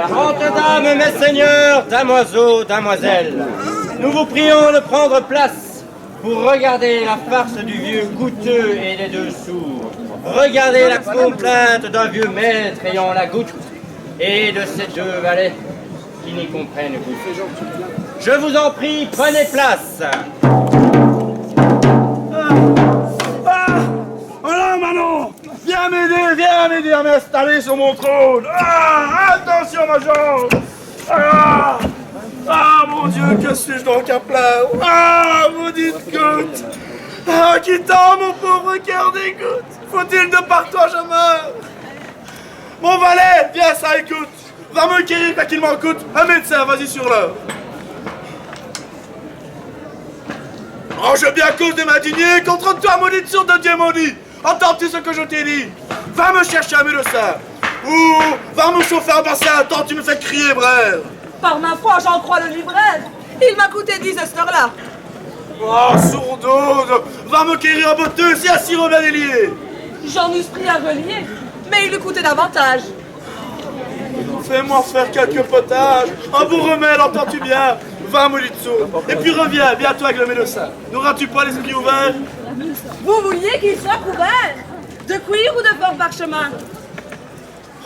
Grandes dames, messeigneurs, damoiseaux, damoiselles, nous vous prions de prendre place pour regarder la farce du vieux goûteux et des deux sourds. Regardez la complainte d'un vieux maître ayant la goutte et de ces deux valets qui n'y comprennent goutte. Je vous en prie, prenez place. Voilà, Manon! Viens m'aider à m'installer sur mon trône! Attention, ma jambe! Mon Dieu, que suis-je donc à plaindre? Maudite goutte! Qui tend mon pauvre cœur des gouttes! Faut-il de par toi je meure? Mon valet, viens ça, écoute! Va me guérir quoi qu'il m'en coûte! Un médecin, vas-y sur l'heure! Range bien cause de m'indigner contre toi, maudite sourde de Dieu maudit! Entends-tu ce que je t'ai dit? Va me chercher un médecin! Ou va me chauffer un bassin, tant tu me fais crier, brère! Par ma foi, j'en crois le libraire. Il m'a coûté 10 à cette heure-là. Sourdaude! Va me quérir un botteux, si un sirop bien délié! J'en eusse pris à relier, mais il lui coûtait davantage. Fais-moi faire quelques potages, un beau remède, entends-tu bien? Va, maudite sourde, et puis reviens, bientôt avec le médecin. N'auras-tu pas l'esprit ouvert? Vous vouliez qu'il soit couvert? De cuir ou de fort parchemin?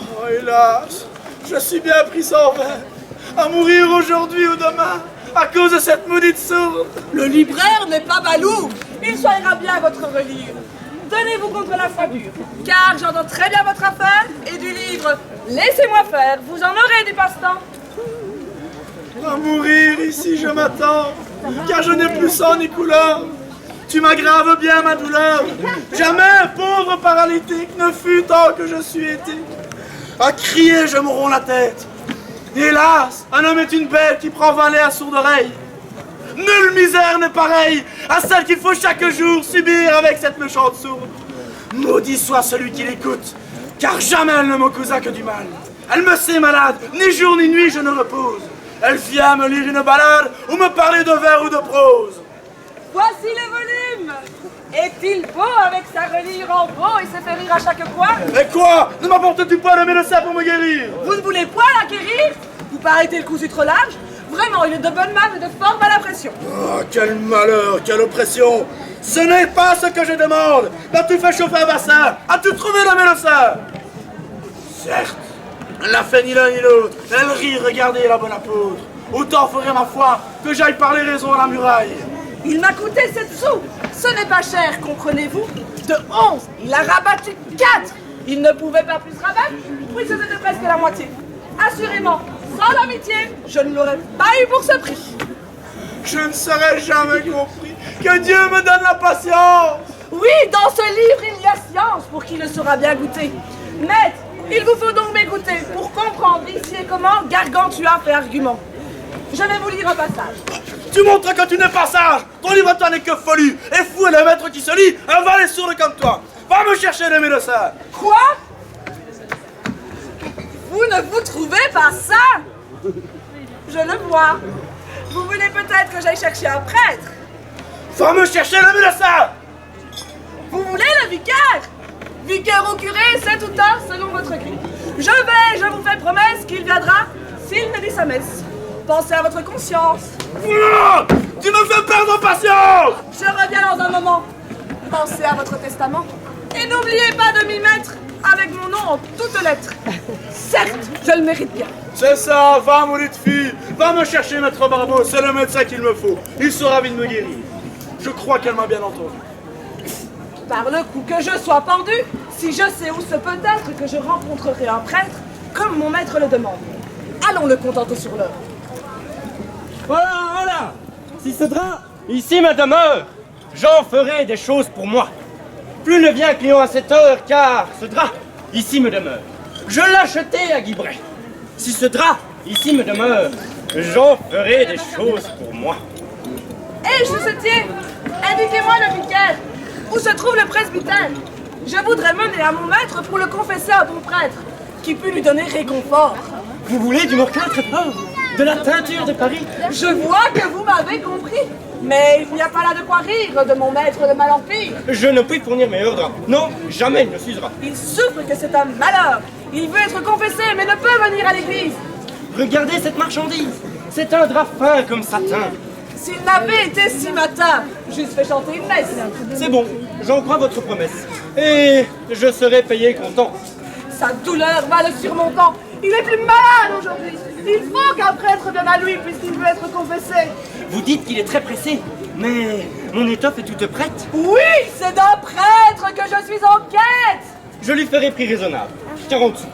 Oh, hélas, je suis bien pris sans verre, à mourir aujourd'hui ou demain, à cause de cette maudite sourde. Le libraire n'est pas balourd. Il soignera bien votre reliure. Tenez-vous contre la foi dure, car j'entends très bien votre affaire, et du livre, laissez-moi faire, vous en aurez du passe-temps. À mourir ici je m'attends, car je n'ai plus sang ni couleur. Tu m'aggraves bien ma douleur. Jamais, pauvre paralytique, ne fut tant que je suis été. À crier, je me romps la tête. Hélas, un homme est une bête qui prend valet à sourde oreille. Nulle misère n'est pareille à celle qu'il faut chaque jour subir avec cette méchante sourde. Maudit soit celui qui l'écoute, car jamais elle ne me causa que du mal. Elle me sait malade, ni jour ni nuit je ne repose. Elle vient me lire une ballade ou me parler de vers ou de prose. Voici le volume. Est-il beau avec sa reliure en beau et se fait rire à chaque coin? Et quoi? Ne m'apportes-tu pas le médecin pour me guérir? Vous ne voulez point l'acquérir? Vous paraît-il cousu trop large? Vraiment, il est de bonne main et de fort mal impression. Oh, quel malheur, quelle oppression! Ce n'est pas ce que je demande! M'as-tu fait chauffer un bassin? As-tu trouvé le médecin? Certes, elle n'a fait ni l'un ni l'autre. Elle rit, regardez la bonne apôtre. Autant ferait ma foi que j'aille parler raison à la muraille. Il m'a coûté 7 sous. Ce n'est pas cher, comprenez-vous? De 11, il a rabattu 4. Il ne pouvait pas plus rabattre, oui, c'était presque la moitié. Assurément, sans l'amitié, je ne l'aurais pas eu pour ce prix. Je ne serai jamais compris. Que Dieu me donne la patience. Oui, dans ce livre, il y a science pour qui le saura bien goûter. Maître, il vous faut donc m'écouter pour comprendre ici et comment Gargantua fait argument. Je vais vous lire un passage. Tu montres que tu n'es pas sage. Ton livre toi n'est que folie. Et fou est le maître qui se lit, un valet sourd comme toi. Va me chercher le médecin. Quoi? Vous ne vous trouvez pas ça? Je le vois. Vous voulez peut-être que j'aille chercher un prêtre? Va me chercher le médecin. Vous voulez le vicaire? Vicaire ou curé, c'est tout un selon votre grille. Je vous fais promesse qu'il viendra s'il ne dit sa messe. Pensez à votre conscience. Tu me fais perdre patience. Je reviens dans un moment. Pensez à votre testament. Et n'oubliez pas de m'y mettre avec mon nom en toutes lettres. Certes, je le mérite bien. C'est ça, va maudite fille. Va me chercher maître Barbeau, c'est le médecin qu'il me faut. Il sera vite me guérir. Je crois qu'elle m'a bien entendu. Par le coup que je sois pendu, si je sais où se peut être que je rencontrerai un prêtre, comme mon maître le demande. Allons le contenter sur l'heure. Voilà, voilà. Si ce drap ici me demeure, j'en ferai des choses pour moi. Plus ne vient client à cette heure, car ce drap ici me demeure. Je l'achetai à Guibray. Si ce drap ici me demeure, j'en ferai des choses pour moi. Hé, chaussetier, indiquez-moi le vicaire. Où se trouve le presbytère? Je voudrais mener à mon maître pour le confesser à bon prêtre, qui put lui donner réconfort. Vous voulez du morcastre de la teinture de Paris? Je vois que vous m'avez compris. Mais il n'y a pas là de quoi rire de mon maître de Malempire. Je ne puis fournir meilleur drap. Non, jamais il ne s'usera. Il souffre que c'est un malheur. Il veut être confessé, mais ne peut venir à l'église. Regardez cette marchandise. C'est un drap fin comme satin. S'il n'avait été si matin, j'eusse fait chanter une messe. C'est bon, j'en crois votre promesse. Et je serai payé content. Sa douleur va le surmontant. Il est plus malade aujourd'hui. Il faut qu'un prêtre vienne à lui puisqu'il veut être confessé. Vous dites qu'il est très pressé, mais mon étoffe est toute prête. Oui, c'est d'un prêtre que je suis en quête. Je lui ferai prix raisonnable. 40 sous.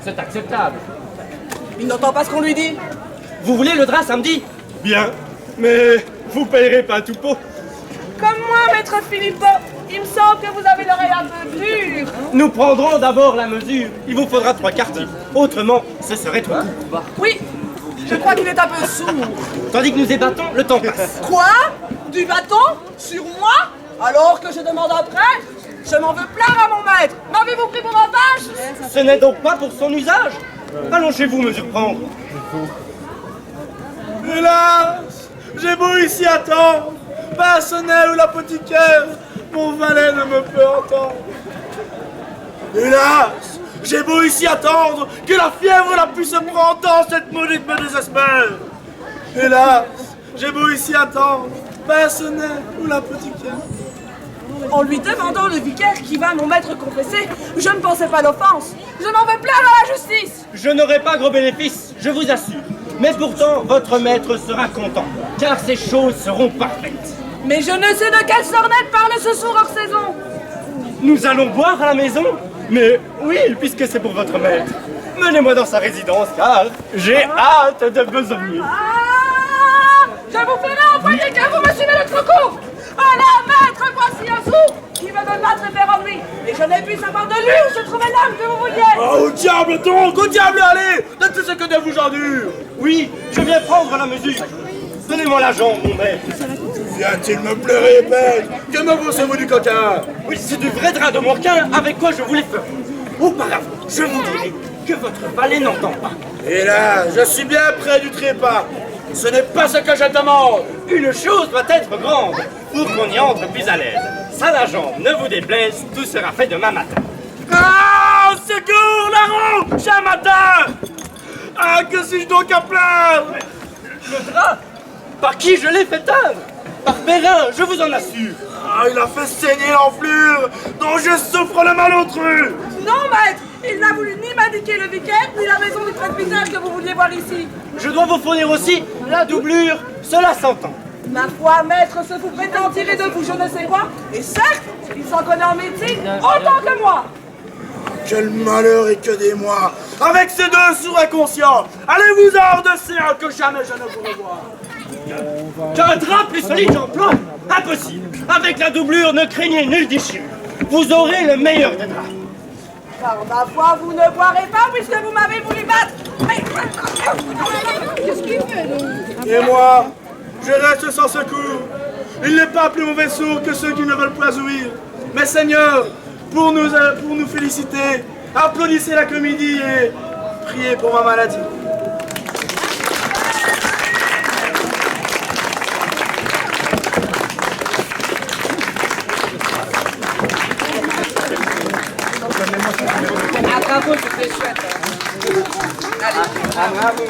C'est acceptable. Il n'entend pas ce qu'on lui dit. Vous voulez le drap samedi? Bien, mais vous payerez pas tout pot. Comme moi, maître Philippot, il me semble que vous avez l'oreille un peu dure. Nous prendrons d'abord la mesure. Il vous faudra 3 quartiers. Autrement, ce serait trop court. Oui, je crois qu'il est un peu sourd. Tandis que nous ébattons, le temps passe. Quoi? Du bâton? Sur moi? Alors que je demande un prêtre? Je m'en veux plaire à mon maître. M'avez-vous pris pour un vache? Ce n'est donc pas pour son usage. Allons chez vous me surprendre. Hélas, j'ai beau ici attendre, pas sonnet ou l'apothicaire, mon valet ne me peut entendre. Hélas, j'ai beau ici attendre, que la fièvre la puisse se prendre dans cette maudite me désespère. Hélas, j'ai beau ici attendre, pas sonnet ou l'apothicaire. En lui demandant le vicaire qui va mon maître confesser, je ne pensais pas l'offense. Je m'en veux plaire à la justice. Je n'aurai pas gros bénéfice, je vous assure. Mais pourtant, votre maître sera content, car ces choses seront parfaites. Mais je ne sais de quelle sornette parle ce sourd hors saison. Nous allons boire à la maison? Mais oui, puisque c'est pour votre maître. Menez-moi dans sa résidence, car j'ai hâte de besogner. Ah! Je vous ferai envoyer car vous me suivez le troupeau. Voilà, maître, voici un sourd qui veut me battre et faire en lui. Et je n'ai pu savoir de lui où se trouvait l'âme que vous vouliez. Oh, au diable donc, au diable allez, de tout ce que Dieu vous endure. Oui, je viens prendre la mesure. Donnez-moi la jambe, mon maître. Vient-il me pleurer, maître? Que me poussez-vous du coquin? Oui, c'est du vrai drap de Morquin avec quoi je vous les ferai. Auparavant, je vous dirai que votre valet n'entend pas. Et là, je suis bien près du trépas. Ce n'est pas ce que je demande. Une chose doit être grande pour qu'on y entre plus à l'aise. Ça, la jambe, ne vous déplaise, tout sera fait demain matin. Ah, au secours, larron, j'ai un matin. Ah, que suis-je donc à plaindre? Le drap, par qui je l'ai fait teindre? Par Perrin, je vous en assure. Ah, il a fait saigner l'enflure dont je souffre le malotru. Non, maître, il n'a voulu ni m'indiquer le vicaire, ni la raison du presbytère que vous vouliez voir ici. Je dois vous fournir aussi la doublure, cela s'entend. Ma foi, maître, se vous prétend tirer de vous je ne sais quoi, et certes, il s'en connaît en médecine autant que moi. Quel malheur et que des mois. Avec ces deux sourds inconscients, allez-vous hors de séance que jamais je ne vous revois. Qu'un drap plus solide j'emploie? Impossible. Avec la doublure, ne craignez nulle déchirure. Vous aurez le meilleur des draps. Par ma foi, vous ne boirez pas puisque vous m'avez voulu battre. Mais... Qu'est-ce qu'il fait, Et moi, je reste sans secours. Il n'est pas plus mauvais sourd que ceux qui ne veulent pas ouïr. Mais Seigneur, pour nous féliciter, applaudissez la comédie et priez pour ma maladie. Ah, bravo, c'était chouette. Allez. Ah, bravo.